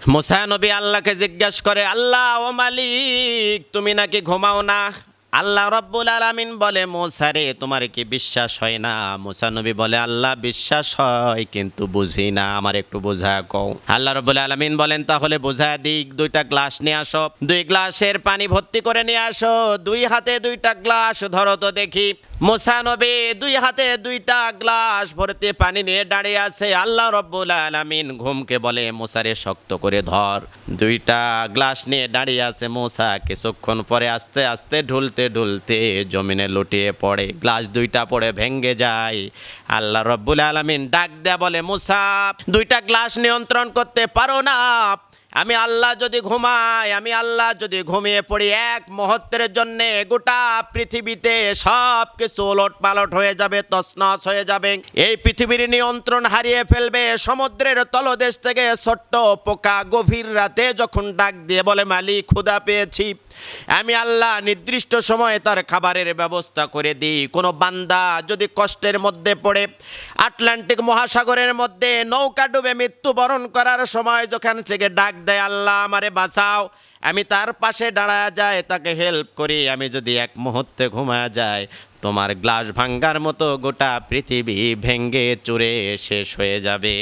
মুসা নবী আল্লাহকে জিজ্ঞাসা করে, আল্লাহ ও মালিক, তুমি নাকি ঘুমাও না? আল্লাহ রব্বুল আলামিন বলে, মুসা রে, তোমার কি বিশ্বাস হয় না? মুসা নবী বলে, আল্লাহ বিশ্বাস হয় কিন্তু বুঝি না, আমার একটু বোঝা কও। আল্লাহ রব্বুল আলামিন বলেন, তাহলে বোঝা দিক, 2টা গ্লাস নিয়ে আসো, 2 গ্লাসের পানি ভর্তি করে নিয়ে আসো, 2 হাতে 2টা গ্লাস ধরো তো দেখি। মুসা নবী 2 হাতে 2টা গ্লাস ভর্তি পানি নিয়ে দাঁড়িয়ে আছে। আল্লাহ রব্বুল আলামিন ঘুমকে বলে, মুসারে শক্ত করে ধর। 2টা গ্লাস নিয়ে দাঁড়িয়ে আছে মুসা। কিছুক্ষণ পরে আস্তে আস্তে ঢুলতে ঢুলতে জমিনে লুটিয়ে পড়ে, গ্লাস 2টা পড়ে ভেঙে যায়। আল্লাহ রব্বুল আলামিন ডাক দেয়া বলে, মুসা, 2টা গ্লাস নিয়ন্ত্রণ করতে পারো না? আমি আল্লাহ যদি ঘুমাই, আমি আল্লাহ যদি ঘুমিয়ে পড়ি, এক মুহূর্তের জন্য গোটা পৃথিবীতে সব কিছু ওলট পালট হয়ে যাবে, তছনছ হয়ে যাবে। এই পৃথিবীর নিয়ন্ত্রণ হারিয়ে ফেলবে। সমুদ্রের তলদেশ থেকে ছোট্ট পোকা গভীর রাতে যখন ডাক দিয়ে বলে, মালিক ক্ষুধা পেয়েছি, আমি আল্লাহ নির্দিষ্ট সময়ে তার খাবারের ব্যবস্থা করে দিই। কোনো বান্দা যদি কষ্টের মধ্যে পড়ে আটলান্টিক মহাসাগরের মধ্যে নৌকা ডুবে মৃত্যুবরণ করার সময় যখন থেকে ডাক দেয়, আল্লাহ আমারে বাঁচাও, আমি তার পাশে দাঁড়ায় যায়, তাকে হেল্প করি। আমি যদি এক মুহূর্তে ঘুমায় যায়, তোমার গ্লাস ভাঙ্গার মতো গোটা পৃথিবী ভেঙ্গে চুরে শেষ হয়ে যাবে।